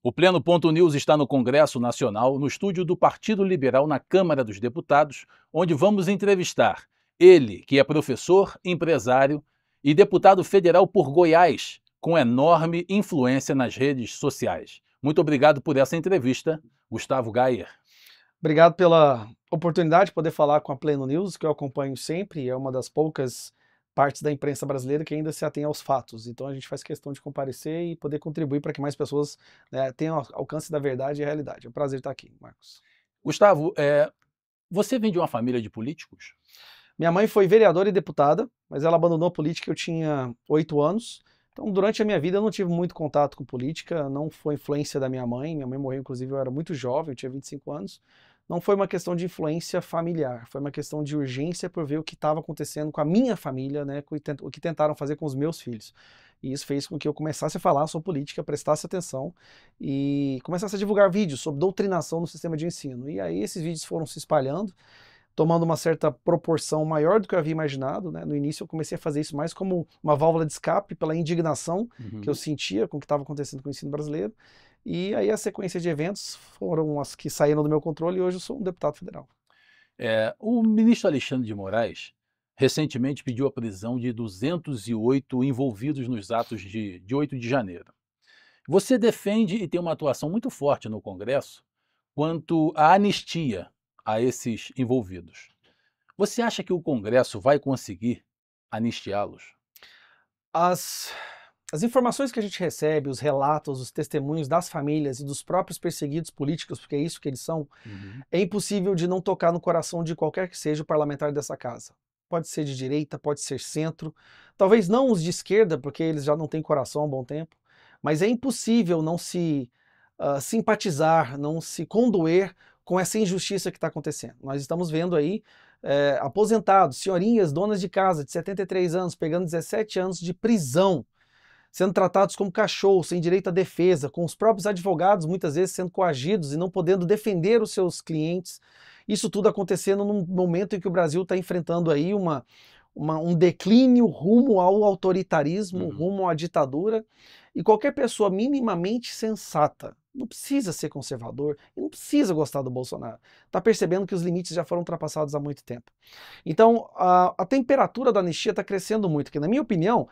O Pleno Ponto News está no Congresso Nacional, no estúdio do Partido Liberal na Câmara dos Deputados, onde vamos entrevistar ele, que é professor, empresário e deputado federal por Goiás, com enorme influência nas redes sociais. Muito obrigado por essa entrevista, Gustavo Gayer. Obrigado pela oportunidade de poder falar com a Pleno News, que eu acompanho sempre, é uma das poucas partes da imprensa brasileira que ainda se atém aos fatos. Então a gente faz questão de comparecer e poder contribuir para que mais pessoas tenham alcance da verdade e realidade. É um prazer estar aqui, Marcos. Gustavo, você vem de uma família de políticos? Minha mãe foi vereadora e deputada, mas ela abandonou a política, eu tinha 8 anos. Então, durante a minha vida, eu não tive muito contato com política, não foi influência da minha mãe. Minha mãe morreu, inclusive, eu era muito jovem, eu tinha 25 anos. Não foi uma questão de influência familiar, foi uma questão de urgência por ver o que estava acontecendo com a minha família, né, o que tentaram fazer com os meus filhos. E isso fez com que eu começasse a falar sobre política, prestasse atenção e começasse a divulgar vídeos sobre doutrinação no sistema de ensino. E aí esses vídeos foram se espalhando, tomando uma certa proporção maior do que eu havia imaginado, né? No início eu comecei a fazer isso mais como uma válvula de escape pela indignação que eu sentia com o que estava acontecendo com o ensino brasileiro. E aí a sequência de eventos foram as que saíram do meu controle e hoje eu sou um deputado federal. O ministro Alexandre de Moraes recentemente pediu a prisão de 208 envolvidos nos atos de 8 de janeiro. Você defende e tem uma atuação muito forte no Congresso quanto à anistia a esses envolvidos. Você acha que o Congresso vai conseguir anistiá-los? As informações que a gente recebe, os relatos, os testemunhos das famílias e dos próprios perseguidos políticos, porque é isso que eles são, é impossível de não tocar no coração de qualquer que seja o parlamentar dessa casa. Pode ser de direita, pode ser centro, talvez não os de esquerda, porque eles já não têm coração há um bom tempo, mas é impossível não se simpatizar, não se condoer com essa injustiça que está acontecendo. Nós estamos vendo aí aposentados, senhorinhas, donas de casa de 73 anos, pegando 17 anos de prisão, sendo tratados como cachorros, sem direito à defesa, com os próprios advogados muitas vezes sendo coagidos e não podendo defender os seus clientes. Isso tudo acontecendo num momento em que o Brasil está enfrentando aí um declínio rumo ao autoritarismo, rumo à ditadura, e qualquer pessoa minimamente sensata, não precisa ser conservador e não precisa gostar do Bolsonaro, está percebendo que os limites já foram ultrapassados há muito tempo. Então a temperatura da anistia está crescendo muito, que na minha opinião,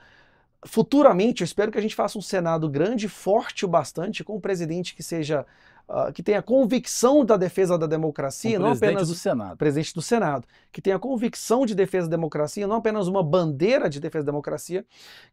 futuramente, eu espero que a gente faça um Senado grande, forte o bastante, com um presidente que seja, que tenha convicção da defesa da democracia, não apenas do Senado. Presidente do Senado, que tenha convicção de defesa da democracia, não apenas uma bandeira de defesa da democracia,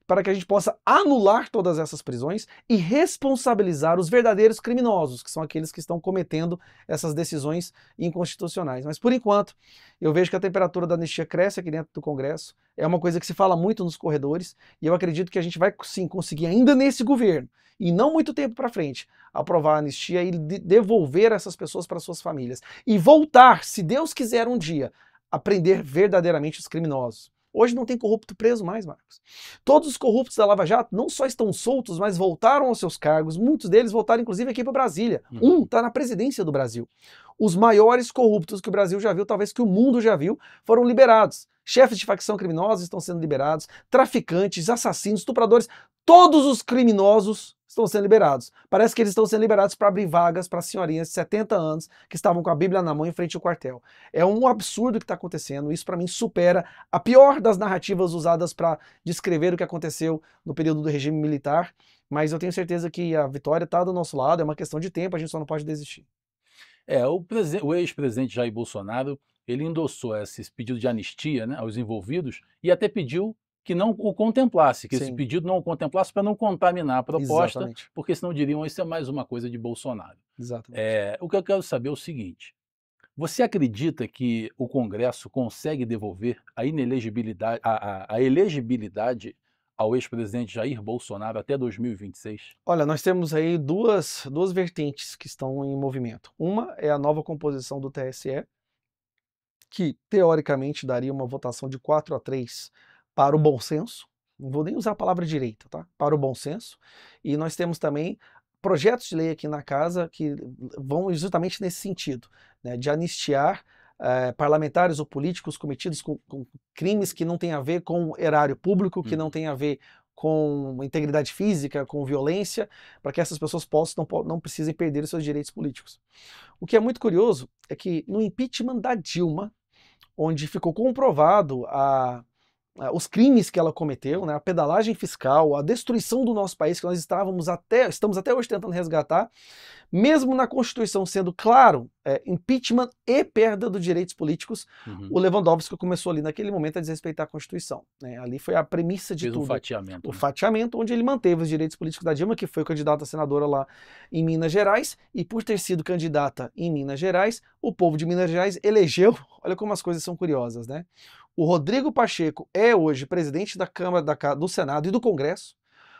para que a gente possa anular todas essas prisões e responsabilizar os verdadeiros criminosos, que são aqueles que estão cometendo essas decisões inconstitucionais. Mas, por enquanto, eu vejo que a temperatura da anistia cresce aqui dentro do Congresso, é uma coisa que se fala muito nos corredores, e eu acredito que a gente vai sim conseguir ainda nesse governo, e não muito tempo para frente, aprovar a anistia e devolver essas pessoas para suas famílias. E voltar, se Deus quiser um dia, a prender verdadeiramente os criminosos. Hoje não tem corrupto preso mais, Marcos. Todos os corruptos da Lava Jato não só estão soltos, mas voltaram aos seus cargos. Muitos deles voltaram inclusive aqui para Brasília. Um está na presidência do Brasil. Os maiores corruptos que o Brasil já viu, talvez que o mundo já viu, foram liberados. Chefes de facção criminosa estão sendo liberados, traficantes, assassinos, estupradores, todos os criminosos estão sendo liberados. Parece que eles estão sendo liberados para abrir vagas para senhorinhas de 70 anos que estavam com a Bíblia na mão em frente ao quartel. É um absurdo o que está acontecendo. Isso, para mim, supera a pior das narrativas usadas para descrever o que aconteceu no período do regime militar. Mas eu tenho certeza que a vitória está do nosso lado, é uma questão de tempo, a gente só não pode desistir. O ex-presidente Jair Bolsonaro, ele endossou esse pedido de anistia, né, aos envolvidos e até pediu que não o contemplasse, que esse pedido não o contemplasse para não contaminar a proposta, Exatamente. porque senão diriam isso é mais uma coisa de Bolsonaro. Exatamente. O que eu quero saber é o seguinte: você acredita que o Congresso consegue devolver a inelegibilidade, a elegibilidade ao ex-presidente Jair Bolsonaro até 2026? Olha, nós temos aí duas vertentes que estão em movimento. Uma é a nova composição do TSE, que teoricamente daria uma votação de 4-3 para o bom senso. Não vou nem usar a palavra direita, tá? Para o bom senso. E nós temos também projetos de lei aqui na casa que vão justamente nesse sentido, né, de anistiar parlamentares ou políticos cometidos com crimes que não têm a ver com o erário público, que não têm a ver com integridade física, com violência, para que essas pessoas não precisem perder os seus direitos políticos. O que é muito curioso é que no impeachment da Dilma, onde ficou comprovado os crimes que ela cometeu, né, a pedalagem fiscal, a destruição do nosso país, que nós estamos até hoje tentando resgatar, mesmo na Constituição sendo claro, impeachment e perda dos direitos políticos, o Lewandowski começou ali naquele momento a desrespeitar a Constituição, né? Ali foi a premissa de tudo. Fez um fatiamento. O fatiamento, onde ele manteve os direitos políticos da Dilma, que foi candidata a senadora lá em Minas Gerais, e por ter sido candidata em Minas Gerais, o povo de Minas Gerais elegeu, olha como as coisas são curiosas, né? O Rodrigo Pacheco é hoje presidente da Câmara, do Senado e do Congresso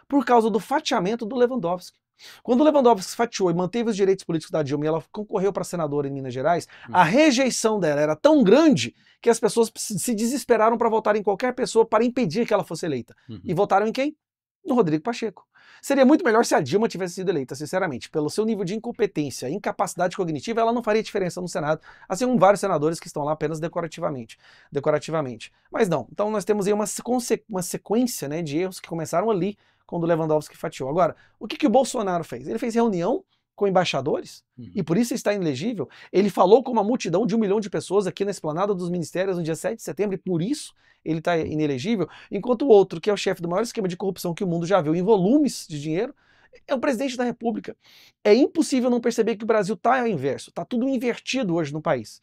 por causa do fatiamento do Lewandowski. Quando o Lewandowski fatiou e manteve os direitos políticos da Dilma e ela concorreu para senadora em Minas Gerais, a rejeição dela era tão grande que as pessoas se desesperaram para votar em qualquer pessoa para impedir que ela fosse eleita. E votaram em quem? No Rodrigo Pacheco. Seria muito melhor se a Dilma tivesse sido eleita, sinceramente. Pelo seu nível de incompetência, incapacidade cognitiva, ela não faria diferença no Senado, assim como vários senadores que estão lá apenas decorativamente. Mas não. Então nós temos aí uma sequência, né, de erros que começaram ali quando o Lewandowski fatiou. Agora, o que o Bolsonaro fez? Ele fez reunião com embaixadores, e por isso está inelegível. Ele falou com uma multidão de 1 milhão de pessoas aqui na esplanada dos ministérios no dia 7 de setembro, e por isso ele está inelegível, enquanto o outro, que é o chefe do maior esquema de corrupção que o mundo já viu em volumes de dinheiro, é o presidente da República. É impossível não perceber que o Brasil está ao inverso, está tudo invertido hoje no país.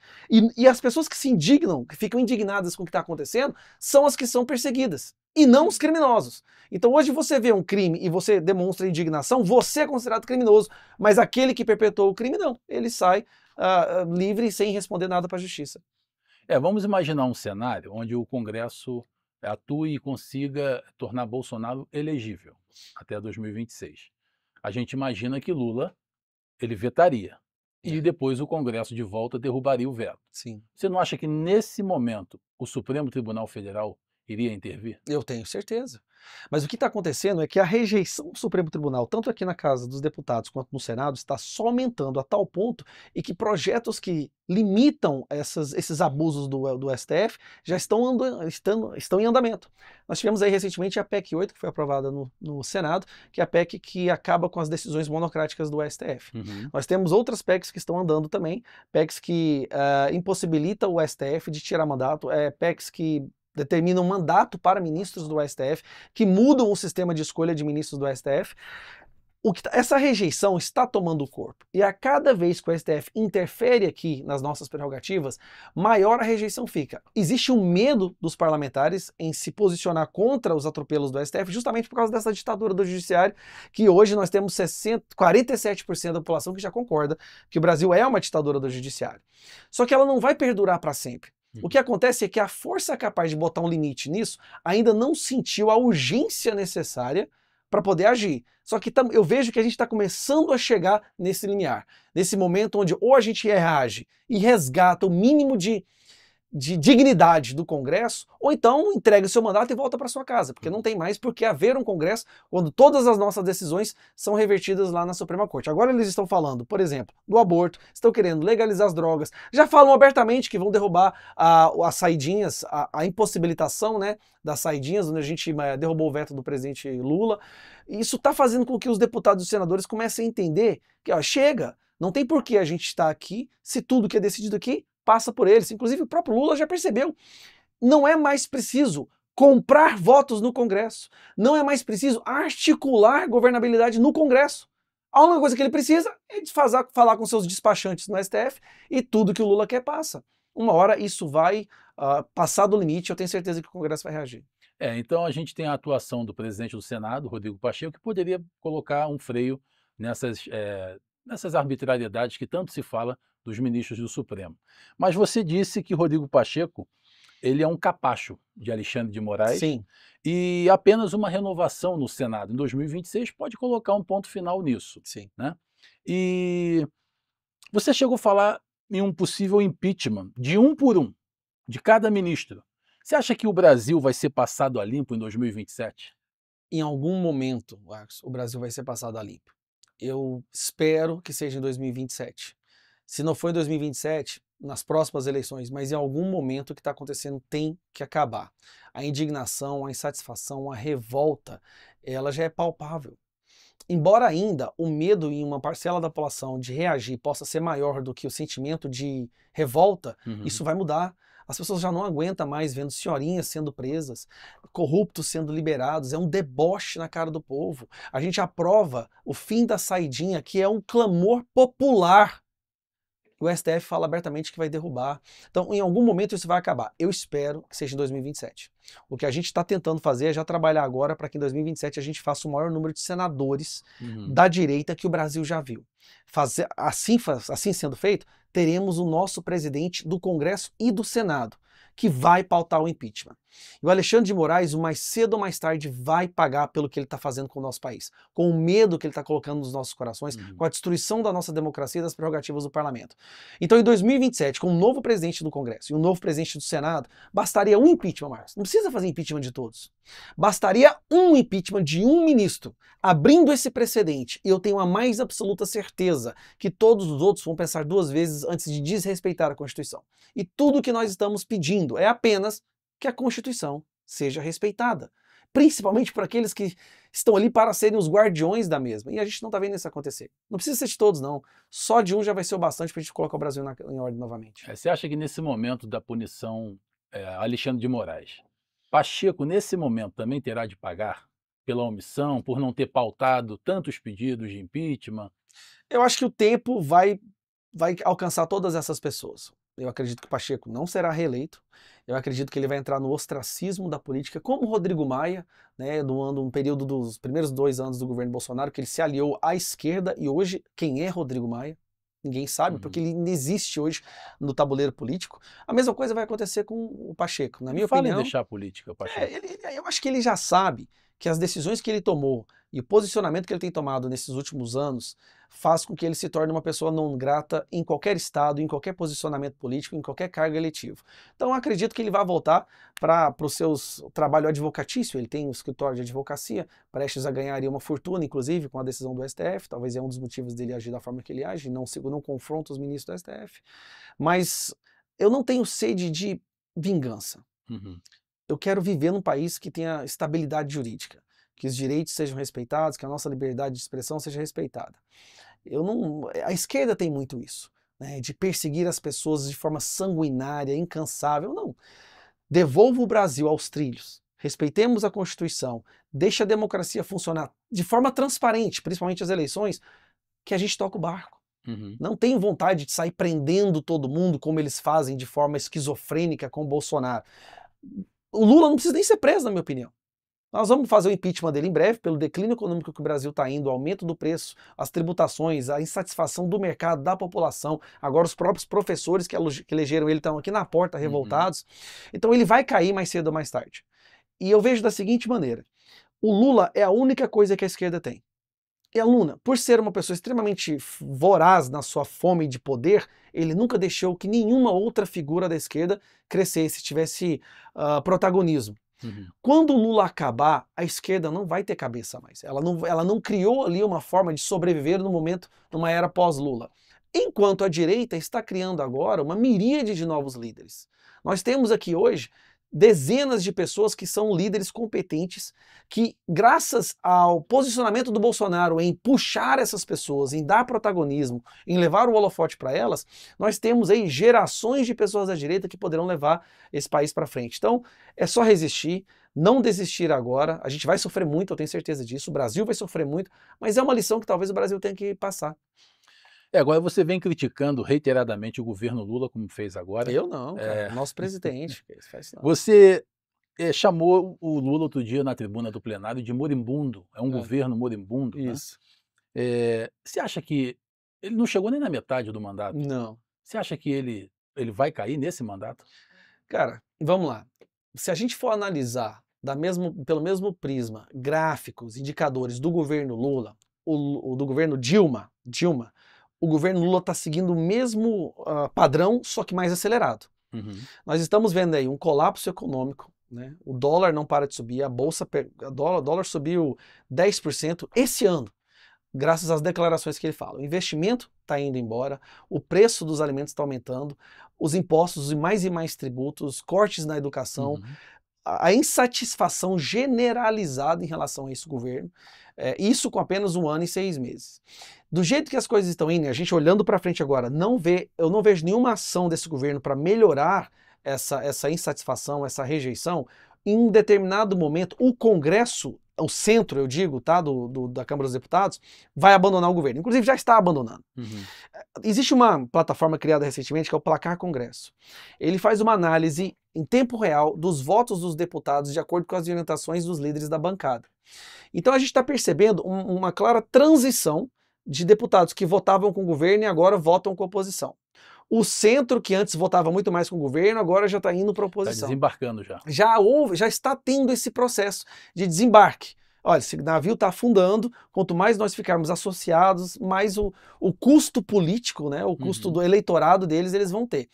E as pessoas que se indignam, que ficam indignadas com o que está acontecendo, são as que são perseguidas, e não os criminosos. Então hoje você vê um crime e você demonstra indignação, você é considerado criminoso, mas aquele que perpetuou o crime não, ele sai livre sem responder nada para a justiça. Vamos imaginar um cenário onde o Congresso atue e consiga tornar Bolsonaro elegível até 2026. A gente imagina que Lula ele vetaria e depois o Congresso de volta derrubaria o veto. Sim. Você não acha que nesse momento o Supremo Tribunal Federal iria intervir? Eu tenho certeza. Mas o que está acontecendo é que a rejeição do Supremo Tribunal, tanto aqui na Casa dos Deputados quanto no Senado, está só aumentando a tal ponto e que projetos que limitam esses abusos do STF já estão em andamento. Nós tivemos aí recentemente a PEC 8, que foi aprovada no Senado, que é a PEC que acaba com as decisões monocráticas do STF. Nós temos outras PECs que estão andando também, PECs que impossibilitam o STF de tirar mandato, PECs que determinam mandato para ministros do STF, que mudam o sistema de escolha de ministros do STF. Essa rejeição está tomando corpo. E a cada vez que o STF interfere aqui nas nossas prerrogativas, maior a rejeição fica. Existe um medo dos parlamentares em se posicionar contra os atropelos do STF, justamente por causa dessa ditadura do judiciário, que hoje nós temos 47% da população que já concorda que o Brasil é uma ditadura do judiciário. Só que ela não vai perdurar para sempre. O que acontece é que a força capaz de botar um limite nisso ainda não sentiu a urgência necessária para poder agir. Só que eu vejo que a gente está começando a chegar nesse limiar, nesse momento onde ou a gente reage e resgata o mínimo de dignidade do Congresso, ou então entrega o seu mandato e volta para sua casa, porque não tem mais por que haver um Congresso quando todas as nossas decisões são revertidas lá na Suprema Corte. Agora eles estão falando, por exemplo, do aborto, estão querendo legalizar as drogas, já falam abertamente que vão derrubar as saidinhas, a impossibilitação, né, das saidinhas, onde a gente derrubou o veto do presidente Lula. Isso está fazendo com que os deputados e os senadores comecem a entender que chega, não tem por que a gente estar aqui se tudo que é decidido aqui passa por eles. Inclusive o próprio Lula já percebeu. Não é mais preciso comprar votos no Congresso. Não é mais preciso articular governabilidade no Congresso. A única coisa que ele precisa é falar com seus despachantes no STF e tudo que o Lula quer passa. Uma hora isso vai passar do limite, eu tenho certeza que o Congresso vai reagir. Então a gente tem a atuação do presidente do Senado, Rodrigo Pacheco, que poderia colocar um freio nessas arbitrariedades que tanto se fala dos ministros do Supremo. Mas você disse que Rodrigo Pacheco, ele é um capacho de Alexandre de Moraes. Sim. E apenas uma renovação no Senado em 2026 pode colocar um ponto final nisso. Sim. Né? E você chegou a falar em um possível impeachment de um por um, de cada ministro. Você acha que o Brasil vai ser passado a limpo em 2027? Em algum momento, Marcos, o Brasil vai ser passado a limpo. Eu espero que seja em 2027. Se não for em 2027, nas próximas eleições, mas em algum momento o que está acontecendo tem que acabar. A indignação, a insatisfação, a revolta, ela já é palpável. Embora ainda o medo em uma parcela da população de reagir possa ser maior do que o sentimento de revolta, isso vai mudar. As pessoas já não aguentam mais vendo senhorinhas sendo presas, corruptos sendo liberados, é um deboche na cara do povo. A gente aprova o fim da saidinha, que é um clamor popular. O STF fala abertamente que vai derrubar. Então, em algum momento isso vai acabar. Eu espero que seja em 2027. O que a gente está tentando fazer é já trabalhar agora para que em 2027 a gente faça o maior número de senadores da direita que o Brasil já viu. Assim sendo feito, teremos o nosso presidente do Congresso e do Senado, que vai pautar o impeachment. E o Alexandre de Moraes, mais cedo ou mais tarde, vai pagar pelo que ele está fazendo com o nosso país, com o medo que ele está colocando nos nossos corações, com a destruição da nossa democracia e das prerrogativas do parlamento. Então, em 2027, com um novo presidente do Congresso e um novo presidente do Senado, bastaria um impeachment, Marcos. Não precisa fazer impeachment de todos. Bastaria um impeachment de um ministro, abrindo esse precedente. E eu tenho a mais absoluta certeza que todos os outros vão pensar duas vezes antes de desrespeitar a Constituição. E tudo o que nós estamos pedindo é apenas que a Constituição seja respeitada, principalmente por aqueles que estão ali para serem os guardiões da mesma. E a gente não está vendo isso acontecer. Não precisa ser de todos, não. Só de um já vai ser o bastante para a gente colocar o Brasil em ordem novamente. Você acha que nesse momento da punição Alexandre de Moraes, Pacheco, nesse momento, também terá de pagar pela omissão, por não ter pautado tantos pedidos de impeachment? Eu acho que o tempo vai alcançar todas essas pessoas. Eu acredito que o Pacheco não será reeleito. Eu acredito que ele vai entrar no ostracismo da política, como o Rodrigo Maia, né, um período dos primeiros 2 anos do governo Bolsonaro, que ele se aliou à esquerda, e hoje, quem é Rodrigo Maia? Ninguém sabe, porque ele não existe hoje no tabuleiro político. A mesma coisa vai acontecer com o Pacheco, na minha opinião. Fala em deixar a política, o Pacheco. Eu acho que ele já sabe que as decisões que ele tomou e o posicionamento que ele tem tomado nesses últimos anos faz com que ele se torne uma pessoa não grata em qualquer estado, em qualquer posicionamento político, em qualquer cargo eletivo. Então eu acredito que ele vai voltar para o seu trabalho advocatício. Ele tem um escritório de advocacia, prestes a ganhar uma fortuna, inclusive, com a decisão do STF. Talvez é um dos motivos dele agir da forma que ele age, não confronta os ministros do STF. Mas eu não tenho sede de vingança. Eu quero viver num país que tenha estabilidade jurídica, que os direitos sejam respeitados, que a nossa liberdade de expressão seja respeitada. A esquerda tem muito isso, né, de perseguir as pessoas de forma sanguinária, incansável. Não. Devolva o Brasil aos trilhos. Respeitemos a Constituição. Deixe a democracia funcionar de forma transparente, principalmente as eleições, que a gente toca o barco. Não tenho vontade de sair prendendo todo mundo como eles fazem de forma esquizofrênica com o Bolsonaro. O Lula não precisa nem ser preso, na minha opinião. Nós vamos fazer o impeachment dele em breve, pelo declínio econômico que o Brasil está indo, o aumento do preço, as tributações, a insatisfação do mercado, da população. Agora os próprios professores que elegeram ele estão aqui na porta revoltados. Então ele vai cair mais cedo ou mais tarde. E eu vejo da seguinte maneira: o Lula é a única coisa que a esquerda tem. E a Lula, por ser uma pessoa extremamente voraz na sua fome de poder, ele nunca deixou que nenhuma outra figura da esquerda crescesse, tivesse protagonismo. Quando o Lula acabar, a esquerda não vai ter cabeça mais. Ela não criou ali uma forma de sobreviver no momento, numa era pós-Lula. Enquanto a direita está criando agora uma miríade de novos líderes. Nós temos aqui hoje dezenas de pessoas que são líderes competentes, que graças ao posicionamento do Bolsonaro em puxar essas pessoas, em dar protagonismo, em levar o holofote para elas, nós temos aí gerações de pessoas da direita que poderão levar esse país para frente. Então, é só resistir, não desistir agora. A gente vai sofrer muito, eu tenho certeza disso, o Brasil vai sofrer muito, mas é uma lição que talvez o Brasil tenha que passar. Agora você vem criticando reiteradamente o governo Lula, como fez agora. Eu não, cara, nosso presidente. Você chamou o Lula outro dia na tribuna do plenário de moribundo, é um governo moribundo. Isso. Né? Você acha que ele não chegou nem na metade do mandato? Não. Você acha que ele vai cair nesse mandato? Cara, vamos lá. Se a gente for analisar pelo mesmo prisma, gráficos, indicadores do governo Lula, do governo Dilma, o governo Lula está seguindo o mesmo padrão, só que mais acelerado. Nós estamos vendo aí um colapso econômico, né? O dólar não para de subir, o dólar subiu 10% esse ano. graças às declarações que ele fala. O investimento está indo embora, o preço dos alimentos está aumentando, os impostos e mais tributos, cortes na educação, a insatisfação generalizada em relação a esse governo, isso com apenas 1 ano e 6 meses. Do jeito que as coisas estão indo, a gente olhando para frente agora, eu não vejo nenhuma ação desse governo para melhorar essa insatisfação, essa rejeição. Em um determinado momento, o Congresso, o centro, eu digo, tá, da Câmara dos Deputados, vai abandonar o governo. Inclusive já está abandonando. Existe uma plataforma criada recentemente que é o Placar Congresso. Ele faz uma análise em tempo real dos votos dos deputados de acordo com as orientações dos líderes da bancada. Então a gente está percebendo uma clara transição de deputados que votavam com o governo e agora votam com a oposição. O centro, que antes votava muito mais com o governo, agora já está indo para a oposição. Está desembarcando já. Já está tendo esse processo de desembarque. Olha, esse navio está afundando, quanto mais nós ficarmos associados, mais o custo político, né, o custo do eleitorado deles, eles vão ter.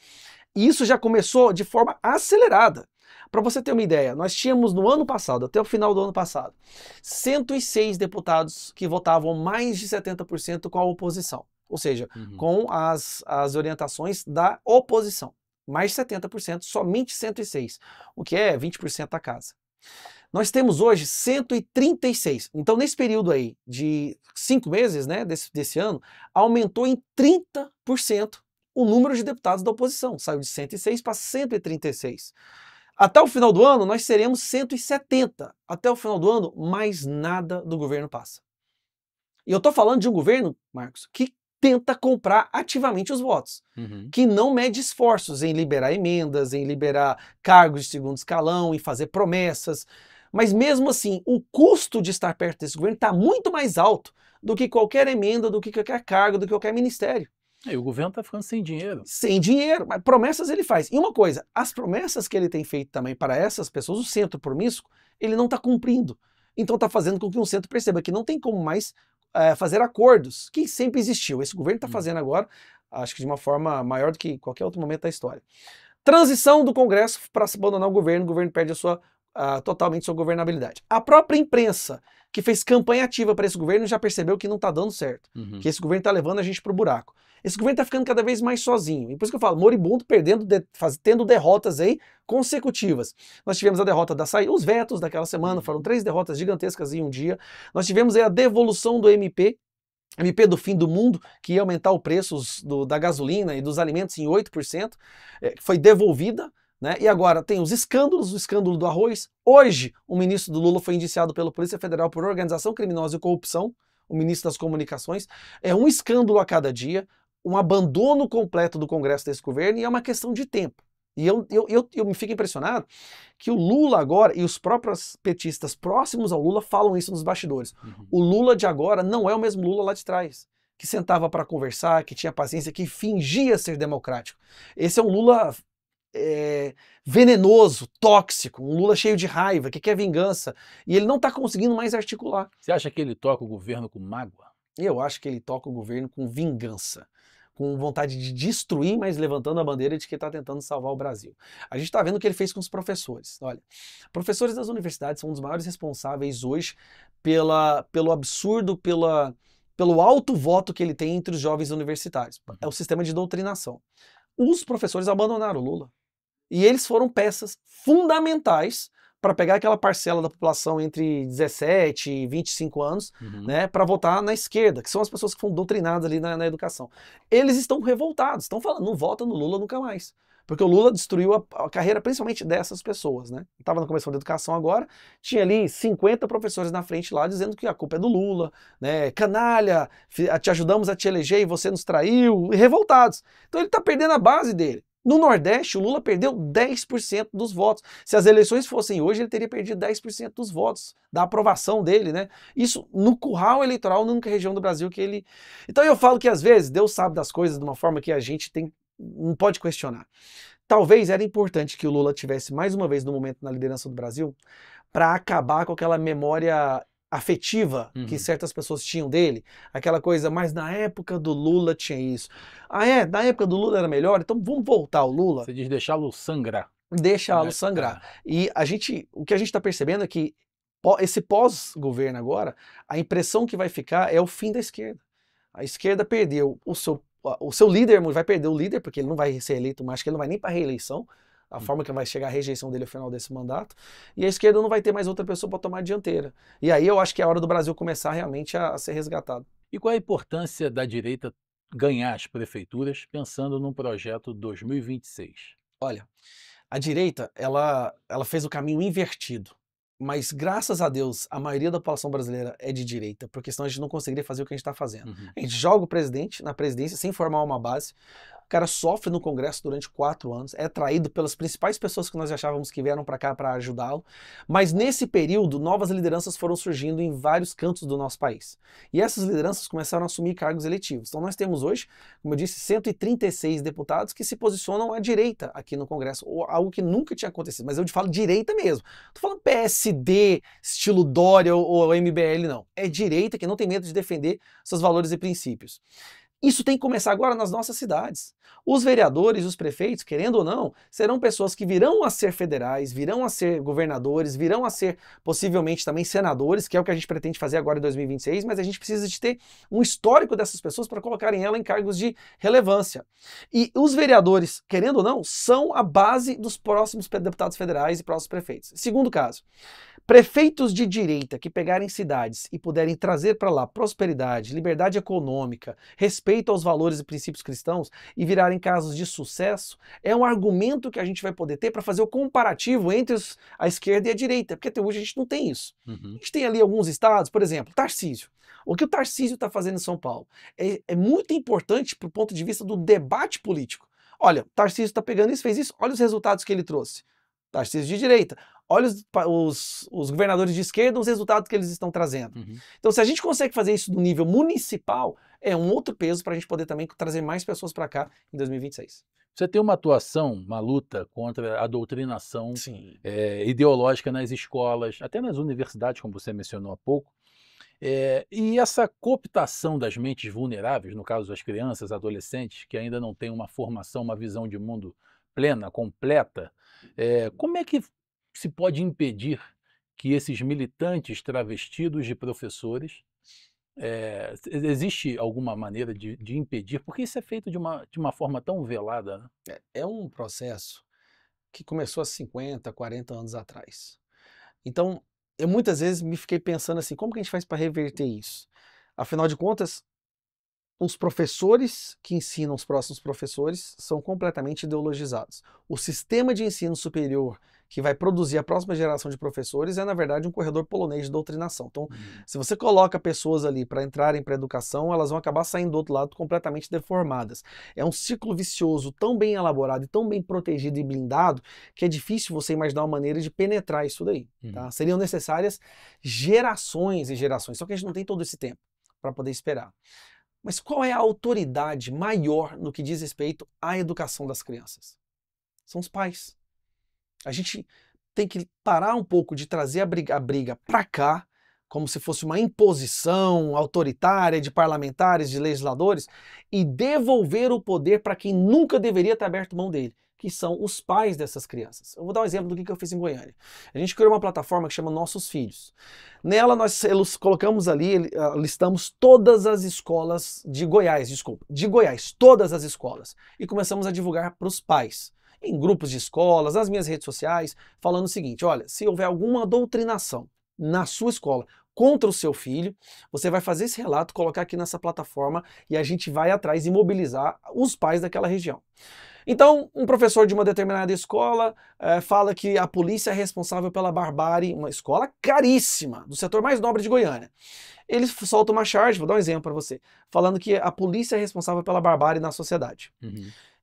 E isso já começou de forma acelerada. Para você ter uma ideia, nós tínhamos no ano passado, até o final do ano passado, 106 deputados que votavam mais de 70% com a oposição. Ou seja, com as orientações da oposição. Mais de 70%, somente 106, o que é 20% da casa. Nós temos hoje 136. Então, nesse período aí de 5 meses, né, desse ano, aumentou em 30% o número de deputados da oposição. Saiu de 106 para 136. Até o final do ano, nós seremos 170. Até o final do ano, mais nada do governo passa. E eu estou falando de um governo, Marcos, que tenta comprar ativamente os votos, que não mede esforços em liberar emendas, em liberar cargos de segundo escalão, em fazer promessas. Mas mesmo assim, o custo de estar perto desse governo está muito mais alto do que qualquer emenda, do que qualquer cargo, do que qualquer ministério. E o governo está ficando sem dinheiro. Sem dinheiro, mas promessas ele faz. E uma coisa, as promessas que ele tem feito também para essas pessoas, o centro promíscuo, ele não está cumprindo. Então está fazendo com que o centro perceba que não tem como mais fazer acordos, que sempre existiu. Esse governo está fazendo agora, acho que de uma forma maior do que qualquer outro momento da história. Transição do Congresso para se abandonar o governo perde totalmente sua governabilidade. A própria imprensa, que fez campanha ativa para esse governo, já percebeu que não está dando certo, que esse governo está levando a gente para o buraco. Esse governo está ficando cada vez mais sozinho. E por isso que eu falo, moribundo, tendo derrotas aí consecutivas. Nós tivemos a derrota da saída, os vetos daquela semana, foram 3 derrotas gigantescas em um dia. Nós tivemos aí a devolução do MP do fim do mundo, que ia aumentar o preço da gasolina e dos alimentos em 8%, foi devolvida. Né? E agora tem os escândalos, o escândalo do arroz. Hoje, o ministro do Lula foi indiciado pela Polícia Federal por organização criminosa e corrupção, o ministro das Comunicações. É um escândalo a cada dia, um abandono completo do Congresso desse governo, e é uma questão de tempo. E eu me fico impressionado que o Lula agora, e os próprios petistas próximos ao Lula falam isso nos bastidores. O Lula de agora não é o mesmo Lula lá de trás, que sentava para conversar, que tinha paciência, que fingia ser democrático. Esse é um Lula venenoso, tóxico, um Lula cheio de raiva, que quer vingança, e ele não está conseguindo mais articular. Você acha que ele toca o governo com mágoa? Eu acho que ele toca o governo com vingança, com vontade de destruir, mas levantando a bandeira de que está tentando salvar o Brasil. A gente está vendo o que ele fez com os professores. Olha, professores das universidades são um dos maiores responsáveis hoje pelo absurdo, pelo alto voto que ele tem entre os jovens universitários. É o sistema de doutrinação. Os professores abandonaram o Lula. E eles foram peças fundamentais para pegar aquela parcela da população entre 17 e 25 anos, né, para votar na esquerda, que são as pessoas que foram doutrinadas ali na educação. Eles estão revoltados, estão falando, não vota no Lula nunca mais. Porque o Lula destruiu a carreira principalmente dessas pessoas, né? Estava na Comissão de Educação agora, tinha ali 50 professores na frente lá dizendo que a culpa é do Lula, né? Canalha, te ajudamos a te eleger e você nos traiu, e revoltados. Então ele está perdendo a base dele. No Nordeste, o Lula perdeu 10% dos votos. Se as eleições fossem hoje, ele teria perdido 10% dos votos, da aprovação dele, né? Isso no curral eleitoral, na única região do Brasil que ele... Então eu falo que às vezes Deus sabe das coisas de uma forma que a gente não pode questionar. Talvez era importante que o Lula tivesse mais uma vez no momento na liderança do Brasil para acabar com aquela memória afetiva que certas pessoas tinham dele, aquela coisa, mas na época do Lula tinha isso. Na época do Lula era melhor, então vamos voltar ao Lula. Você diz deixá-lo sangrar. Deixá-lo sangrar. E o que a gente está percebendo é que esse pós-governo agora, a impressão que vai ficar é o fim da esquerda. A esquerda perdeu o seu líder, vai perder o líder, porque ele não vai ser eleito mais, acho que ele não vai nem para reeleição, a forma que vai chegar a rejeição dele ao final desse mandato, e a esquerda não vai ter mais outra pessoa para tomar a dianteira. E aí eu acho que é a hora do Brasil começar realmente a ser resgatado. E qual a importância da direita ganhar as prefeituras pensando num projeto 2026? Olha, a direita, ela fez o caminho invertido. Mas graças a Deus, a maioria da população brasileira é de direita, porque senão a gente não conseguiria fazer o que a gente está fazendo. Uhum. A gente joga o presidente na presidência sem formar uma base, o cara sofre no Congresso durante 4 anos, é traído pelas principais pessoas que nós achávamos que vieram para cá para ajudá-lo, mas nesse período, novas lideranças foram surgindo em vários cantos do nosso país. E essas lideranças começaram a assumir cargos eletivos. Então nós temos hoje, como eu disse, 136 deputados que se posicionam à direita aqui no Congresso, ou algo que nunca tinha acontecido, mas eu falo direita mesmo. Tô falando PSD, estilo Dória ou MBL, não. É direita que não tem medo de defender seus valores e princípios. Isso tem que começar agora nas nossas cidades. Os vereadores, os prefeitos, querendo ou não, serão pessoas que virão a ser federais, virão a ser governadores, virão a ser possivelmente também senadores, que é o que a gente pretende fazer agora em 2026, mas a gente precisa de ter um histórico dessas pessoas para colocarem ela em cargos de relevância. E os vereadores, querendo ou não, são a base dos próximos deputados federais e próximos prefeitos. Segundo caso, prefeitos de direita que pegarem cidades e puderem trazer para lá prosperidade, liberdade econômica, respeito aos valores e princípios cristãos e virarem casos de sucesso, é um argumento que a gente vai poder ter para fazer o comparativo entre a esquerda e a direita, porque até hoje a gente não tem isso. Uhum. A gente tem ali alguns estados, por exemplo, Tarcísio. O que o Tarcísio está fazendo em São Paulo é muito importante para o ponto de vista do debate político. Olha, Tarcísio está pegando isso, fez isso, olha os resultados que ele trouxe. Tarcísio de direita. Olha os governadores de esquerda, os resultados que eles estão trazendo. Uhum. Então, se a gente consegue fazer isso no nível municipal, é um outro peso para a gente poder também trazer mais pessoas para cá em 2026. Você tem uma atuação, uma luta contra a doutrinação Sim. ideológica nas escolas, até nas universidades, como você mencionou há pouco. E essa cooptação das mentes vulneráveis, no caso das crianças, adolescentes, que ainda não têm uma formação, uma visão de mundo plena, completa, como é que se pode impedir que esses militantes travestidos de professores, existe alguma maneira de impedir? Porque isso é feito de uma forma tão velada, né? É um processo que começou há 50, 40 anos atrás. Então, eu muitas vezes me fiquei pensando assim, como que a gente faz para reverter isso? Afinal de contas, os professores que ensinam os próximos professores são completamente ideologizados. O sistema de ensino superior que vai produzir a próxima geração de professores é, na verdade, um corredor polonês de doutrinação. Então, se você coloca pessoas ali para entrarem para a educação, elas vão acabar saindo do outro lado completamente deformadas. É um ciclo vicioso tão bem elaborado e tão bem protegido e blindado que é difícil você imaginar uma maneira de penetrar isso daí. Tá? Seriam necessárias gerações e gerações, só que a gente não tem todo esse tempo para poder esperar. Mas qual é a autoridade maior no que diz respeito à educação das crianças? São os pais. A gente tem que parar um pouco de trazer a briga para cá, como se fosse uma imposição autoritária de parlamentares, de legisladores, e devolver o poder para quem nunca deveria ter aberto mão dele, que são os pais dessas crianças. Eu vou dar um exemplo do que eu fiz em Goiânia. A gente criou uma plataforma que chama Nossos Filhos. Nela nós colocamos ali, listamos todas as escolas de Goiás, todas as escolas. E começamos a divulgar para os pais, em grupos de escolas, nas minhas redes sociais, falando o seguinte, olha, se houver alguma doutrinação na sua escola contra o seu filho, você vai fazer esse relato, colocar aqui nessa plataforma e a gente vai atrás e mobilizar os pais daquela região. Então, um professor de uma determinada escola fala que a polícia é responsável pela barbárie, uma escola caríssima, do setor mais nobre de Goiânia. Ele solta uma charge, vou dar um exemplo para você, falando que a polícia é responsável pela barbárie na sociedade.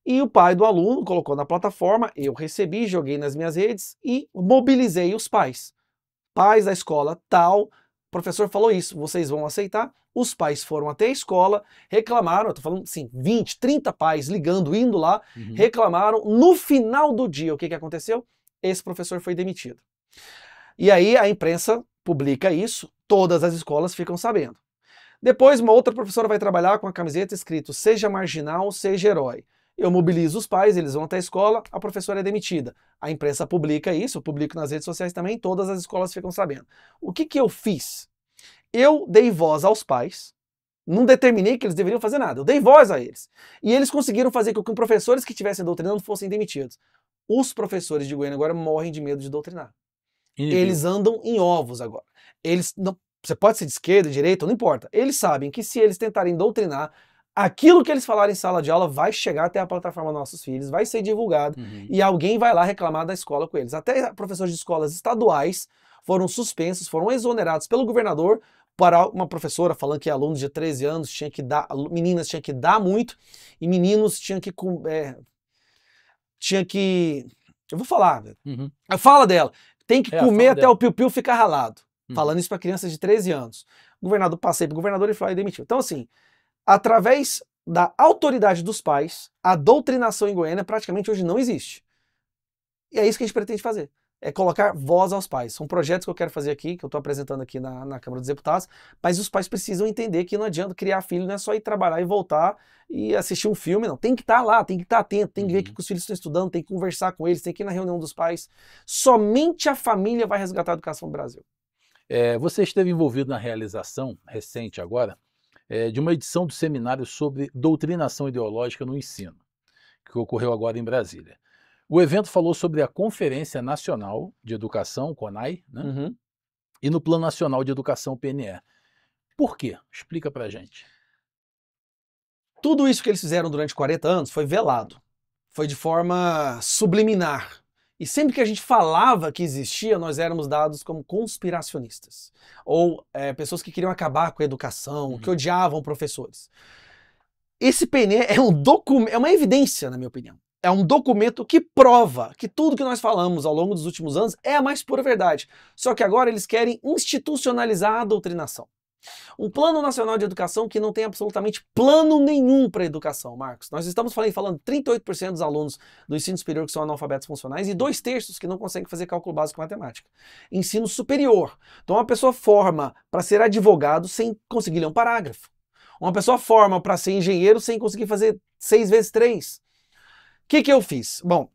E o pai do aluno colocou na plataforma, eu recebi, joguei nas minhas redes e mobilizei os pais. Pais da escola tal, o professor falou isso, vocês vão aceitar? Os pais foram até a escola, reclamaram, eu tô falando assim, 20, 30 pais ligando, indo lá, reclamaram. No final do dia, o que aconteceu? Esse professor foi demitido. E aí a imprensa publica isso, todas as escolas ficam sabendo. Depois uma outra professora vai trabalhar com a camiseta escrito seja marginal, seja herói. eu mobilizo os pais, eles vão até a escola, a professora é demitida. A imprensa publica isso, eu publico nas redes sociais também, todas as escolas ficam sabendo. O que que eu fiz? Eu dei voz aos pais, não determinei que eles deveriam fazer nada, eu dei voz a eles. E eles conseguiram fazer com que os professores que estivessem doutrinando fossem demitidos. Os professores de Goiânia agora morrem de medo de doutrinar. Eles andam em ovos agora. Eles não, você pode ser de esquerda, de direita, não importa. Eles sabem que se eles tentarem doutrinar, aquilo que eles falarem em sala de aula vai chegar até a plataforma dos nossos filhos, vai ser divulgado e alguém vai lá reclamar da escola com eles. Até professores de escolas estaduais foram suspensos, foram exonerados pelo governador para uma professora falando que alunos de 13 anos tinham que dar, meninas tinham que dar muito e meninos tinham que eu vou falar, a fala dela, tem que comer até o piu-piu ficar ralado. Falando isso para crianças de 13 anos. O governador, passei para o governador e falou e demitiu. Então assim, através da autoridade dos pais, a doutrinação em Goiânia praticamente hoje não existe. E é isso que a gente pretende fazer. É colocar voz aos pais. São projetos que eu quero fazer aqui, que eu estou apresentando aqui na Câmara dos Deputados, mas os pais precisam entender que não adianta criar filho, não é só ir trabalhar e voltar e assistir um filme, não. Tem que estar lá, tem que estar atento, tem que ver o que os filhos estão estudando, tem que conversar com eles, tem que ir na reunião dos pais. Somente a família vai resgatar a educação do Brasil. Você esteve envolvido na realização, recente agora, de uma edição do seminário sobre doutrinação ideológica no ensino, que ocorreu agora em Brasília. O evento falou sobre a Conferência Nacional de Educação, CONAE, né? E no Plano Nacional de Educação, PNE. Por quê? Explica pra gente. Tudo isso que eles fizeram durante 40 anos foi velado, foi de forma subliminar. E sempre que a gente falava que existia, nós éramos dados como conspiracionistas. Ou pessoas que queriam acabar com a educação, que odiavam professores. Esse PNE é um documento, é uma evidência, na minha opinião. É um documento que prova que tudo que nós falamos ao longo dos últimos anos é a mais pura verdade. Só que agora eles querem institucionalizar a doutrinação. Um plano nacional de educação que não tem absolutamente plano nenhum para a educação, Marcos. Nós estamos falando 38% dos alunos do ensino superior que são analfabetos funcionais e 2/3 que não conseguem fazer cálculo básico e matemática. Ensino superior. Então uma pessoa forma para ser advogado sem conseguir ler um parágrafo. Uma pessoa forma para ser engenheiro sem conseguir fazer 6 vezes 3. O que eu fiz? Bom,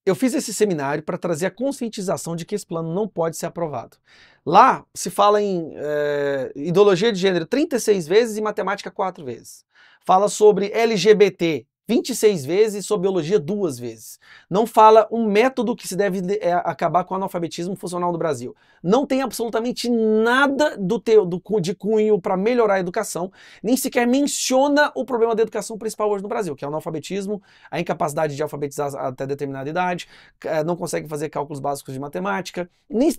eu fiz esse seminário para trazer a conscientização de que esse plano não pode ser aprovado. Lá se fala em ideologia de gênero 36 vezes e matemática 4 vezes. Fala sobre LGBT 26 vezes e sobre biologia 2 vezes. Não fala um método que se deve acabar com o analfabetismo funcional no Brasil. Não tem absolutamente nada de cunho para melhorar a educação, nem sequer menciona o problema da educação principal hoje no Brasil, que é o analfabetismo, a incapacidade de alfabetizar até determinada idade, não consegue fazer cálculos básicos de matemática,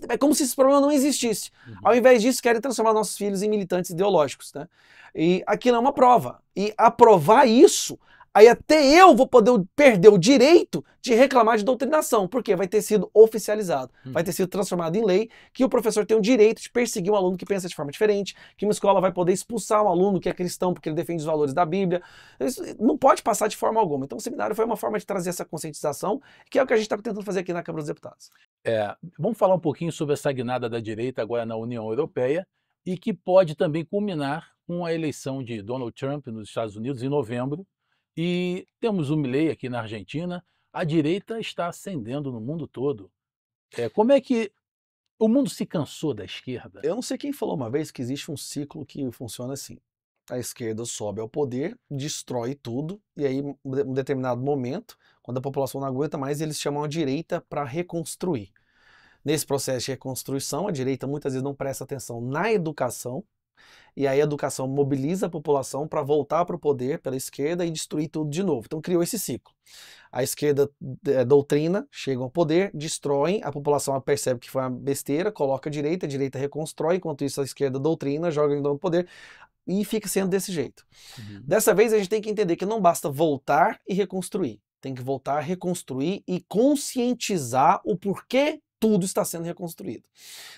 é como se esse problema não existisse. Ao invés disso, querem transformar nossos filhos em militantes ideológicos, né? E aquilo é uma prova. E aprovar isso, aí até eu vou poder perder o direito de reclamar de doutrinação, porque vai ter sido oficializado, vai ter sido transformado em lei, que o professor tem o direito de perseguir um aluno que pensa de forma diferente, que uma escola vai poder expulsar um aluno que é cristão porque ele defende os valores da Bíblia. Isso não pode passar de forma alguma. Então o seminário foi uma forma de trazer essa conscientização, que é o que a gente está tentando fazer aqui na Câmara dos Deputados. Vamos falar um pouquinho sobre essa guinada da direita agora na União Europeia e que pode também culminar com a eleição de Donald Trump nos Estados Unidos em novembro. E temos o Milei aqui na Argentina. A direita está ascendendo no mundo todo. Como é que o mundo se cansou da esquerda? Eu não sei quem falou uma vez que existe um ciclo que funciona assim. A esquerda sobe ao poder, destrói tudo, e aí, em um determinado momento, quando a população não aguenta mais, eles chamam a direita para reconstruir. Nesse processo de reconstrução, a direita muitas vezes não presta atenção na educação, e aí a educação mobiliza a população para voltar para o poder pela esquerda e destruir tudo de novo. Então criou esse ciclo. A esquerda doutrina, chegam ao poder, destroem, a população percebe que foi uma besteira, coloca a direita reconstrói, enquanto isso a esquerda doutrina, joga no poder e fica sendo desse jeito. Dessa vez a gente tem que entender que não basta voltar e reconstruir. Tem que voltar, reconstruir e conscientizar o porquê tudo está sendo reconstruído.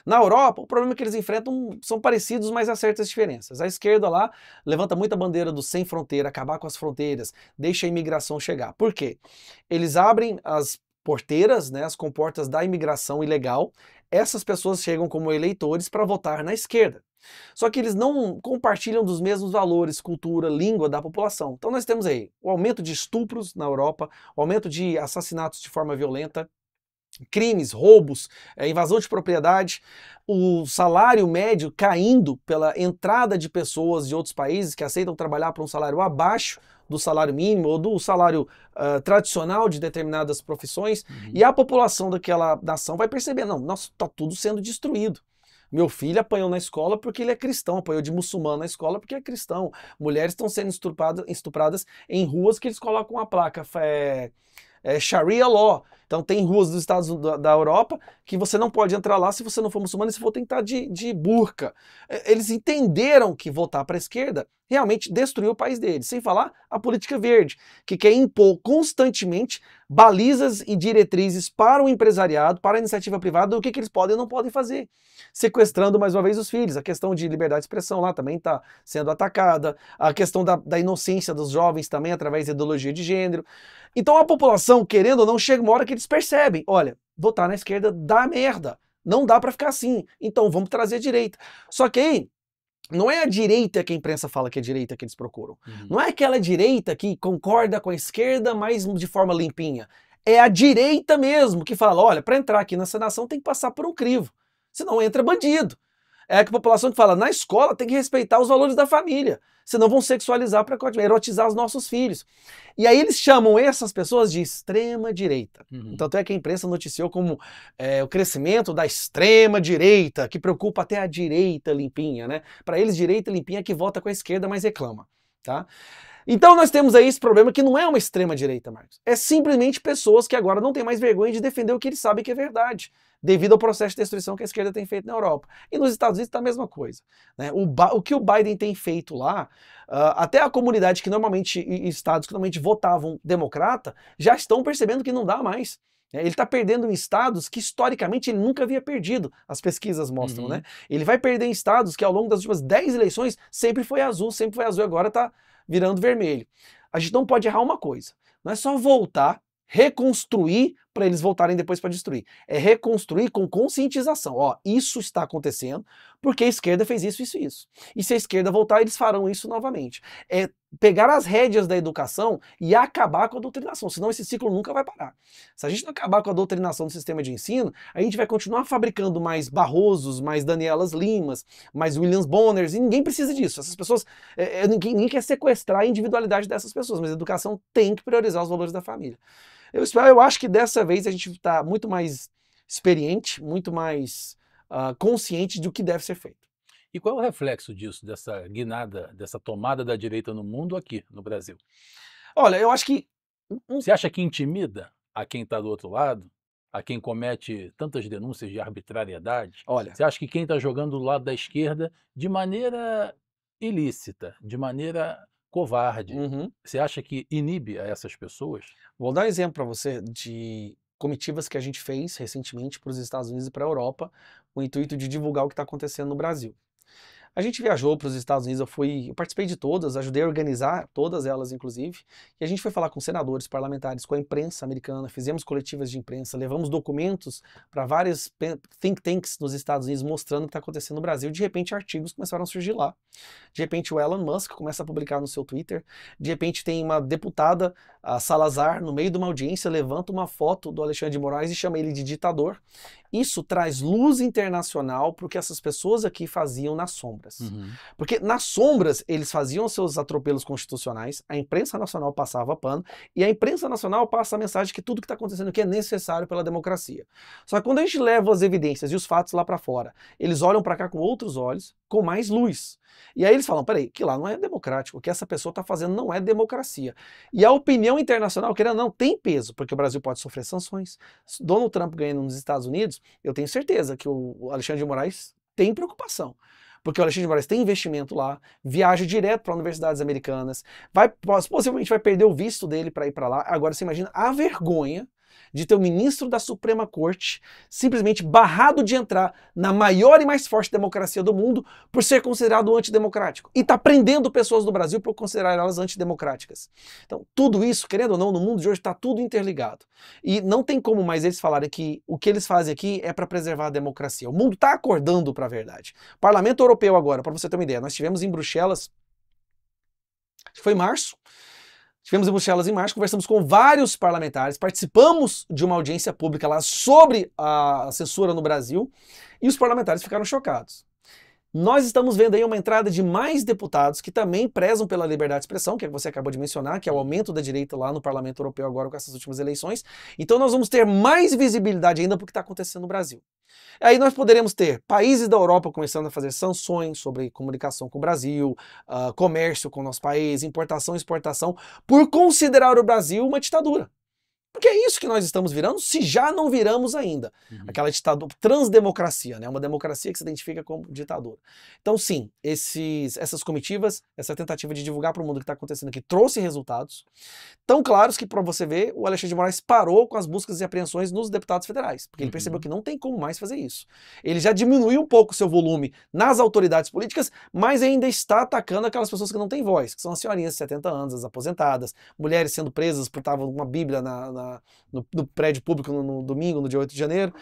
Na Europa, o problema que eles enfrentam são parecidos, mas há certas diferenças. A esquerda lá levanta muita bandeira do sem fronteira, acabar com as fronteiras, deixa a imigração chegar. Por quê? Eles abrem as porteiras, né, as comportas da imigração ilegal, essas pessoas chegam como eleitores para votar na esquerda. Só que eles não compartilham dos mesmos valores, cultura, língua da população. Então nós temos aí o aumento de estupros na Europa, o aumento de assassinatos de forma violenta, crimes, roubos, invasão de propriedade, o salário médio caindo pela entrada de pessoas de outros países que aceitam trabalhar por um salário abaixo do salário mínimo ou do salário tradicional de determinadas profissões, e a população daquela nação vai perceber, não, nossa, tá tudo sendo destruído. Meu filho apanhou na escola porque ele é cristão, apanhou de muçulmano na escola porque é cristão. Mulheres estão sendo estupradas em ruas que eles colocam a placa Sharia Law. Então tem ruas dos estados da Europa que você não pode entrar lá se você não for muçulmano e se for tem que estar de burca. Eles entenderam que votar para a esquerda realmente destruiu o país deles. Sem falar a política verde, que quer impor constantemente balizas e diretrizes para o empresariado, para a iniciativa privada, do que eles podem e não podem fazer. Sequestrando mais uma vez os filhos. A questão de liberdade de expressão lá também está sendo atacada. A questão da inocência dos jovens também através da ideologia de gênero. Então a população, querendo ou não, chega uma hora que eles percebem, olha, votar na esquerda dá merda, não dá para ficar assim, então vamos trazer a direita. Só que aí, não é a direita que a imprensa fala que é a direita que eles procuram. Não é aquela direita que concorda com a esquerda, mas de forma limpinha. É a direita mesmo que fala, olha, para entrar aqui nessa nação tem que passar por um crivo, senão entra bandido. É a população que fala, na escola tem que respeitar os valores da família, senão vão sexualizar para erotizar os nossos filhos. E aí eles chamam essas pessoas de extrema direita. Tanto é que a imprensa noticiou como o crescimento da extrema direita, que preocupa até a direita limpinha, né? Para eles, direita limpinha é que vota com a esquerda, mas reclama, tá? Então nós temos aí esse problema que não é uma extrema direita, Marcos. É simplesmente pessoas que agora não têm mais vergonha de defender o que eles sabem que é verdade, devido ao processo de destruição que a esquerda tem feito na Europa. E nos Estados Unidos está a mesma coisa, né? O que o Biden tem feito lá, até a comunidade que normalmente, estados que normalmente votavam democrata, já estão percebendo que não dá mais. Ele está perdendo em estados que historicamente ele nunca havia perdido, as pesquisas mostram, né? Ele vai perder em estados que ao longo das últimas 10 eleições sempre foi azul, e agora está virando vermelho. A gente não pode errar uma coisa, não é só voltar, reconstruir para eles voltarem depois para destruir. É reconstruir com conscientização. Ó, isso está acontecendo porque a esquerda fez isso, isso e isso. E se a esquerda voltar, eles farão isso novamente. É pegar as rédeas da educação e acabar com a doutrinação, senão esse ciclo nunca vai parar. Se a gente não acabar com a doutrinação do sistema de ensino, a gente vai continuar fabricando mais Barrosos, mais Danielas Limas, mais Williams Bonners, e ninguém precisa disso. Essas pessoas, ninguém quer sequestrar a individualidade dessas pessoas, mas a educação tem que priorizar os valores da família. Eu acho que dessa vez a gente está muito mais experiente, muito mais consciente do que deve ser feito. E qual é o reflexo disso, dessa guinada, dessa tomada da direita no mundo aqui no Brasil? Olha, eu acho que... Você acha que intimida a quem está do outro lado? A quem comete tantas denúncias de arbitrariedade? Olha, Você acha que quem está jogando do lado da esquerda de maneira ilícita, de maneira covarde, você acha que inibe a essas pessoas? Vou dar um exemplo para você de comitivas que a gente fez recentemente para os Estados Unidos e para a Europa, com o intuito de divulgar o que está acontecendo no Brasil. A gente viajou para os Estados Unidos, eu participei de todas, ajudei a organizar todas elas, inclusive, e a gente foi falar com senadores, parlamentares, com a imprensa americana, fizemos coletivas de imprensa, levamos documentos para vários think tanks nos Estados Unidos mostrando o que está acontecendo no Brasil. De repente, artigos começaram a surgir lá. De repente, o Elon Musk começa a publicar no seu Twitter. De repente, tem uma deputada, a Salazar, no meio de uma audiência, levanta uma foto do Alexandre de Moraes e chama ele de ditador. Isso traz luz internacional para o que essas pessoas aqui faziam nas sombras. Porque nas sombras eles faziam seus atropelos constitucionais, a imprensa nacional passava pano, e a imprensa nacional passa a mensagem que tudo que está acontecendo aqui é necessário pela democracia. Só que quando a gente leva as evidências e os fatos lá para fora, eles olham para cá com outros olhos, com mais luz. E aí eles falam, peraí, que lá não é democrático, o que essa pessoa está fazendo não é democracia. E a opinião internacional, querendo ou não, tem peso, porque o Brasil pode sofrer sanções. Donald Trump ganhando nos Estados Unidos, eu tenho certeza que o Alexandre de Moraes tem preocupação. Porque o Alexandre de Moraes tem investimento lá, viaja direto para universidades americanas, possivelmente vai perder o visto dele para ir para lá. Agora você imagina a vergonha de ter o ministro da Suprema Corte simplesmente barrado de entrar na maior e mais forte democracia do mundo por ser considerado antidemocrático. E está prendendo pessoas do Brasil por considerar elas antidemocráticas. Então, tudo isso, querendo ou não, no mundo de hoje está tudo interligado. E não tem como mais eles falarem que o que eles fazem aqui é para preservar a democracia. O mundo está acordando para a verdade. Parlamento Europeu agora, para você ter uma ideia, nós tivemos em Bruxelas, foi em março, estivemos em Bruxelas em março, conversamos com vários parlamentares, participamos de uma audiência pública lá sobre a censura no Brasil e os parlamentares ficaram chocados. Nós estamos vendo aí uma entrada de mais deputados que também prezam pela liberdade de expressão, que você acabou de mencionar, que é o aumento da direita lá no Parlamento Europeu agora com essas últimas eleições. Então nós vamos ter mais visibilidade ainda para o que está acontecendo no Brasil. Aí nós poderemos ter países da Europa começando a fazer sanções sobre comunicação com o Brasil, comércio com o nosso país, importação e exportação, por considerar o Brasil uma ditadura. Porque é isso que nós estamos virando, se já não viramos ainda. Aquela ditadura, transdemocracia, né? Uma democracia que se identifica como ditadura. Então sim, essas comitivas, essa tentativa de divulgar para o mundo o que está acontecendo aqui trouxe resultados tão claros que, para você ver, o Alexandre de Moraes parou com as buscas e apreensões nos deputados federais, porque ele percebeu que não tem como mais fazer isso. Ele já diminuiu um pouco o seu volume nas autoridades políticas, mas ainda está atacando aquelas pessoas que não têm voz, que são as senhorinhas de 70 anos, as aposentadas, mulheres sendo presas por estar com uma bíblia no prédio público no domingo, no dia 8 de janeiro.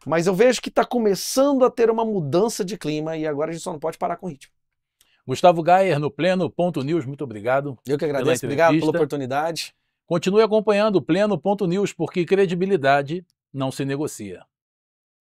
Mas eu vejo que está começando a ter uma mudança de clima e agora a gente só não pode parar com o ritmo. Gustavo Gayer, no Pleno.news, muito obrigado. Eu que agradeço, obrigado pela oportunidade. Continue acompanhando o Pleno.news, porque credibilidade não se negocia.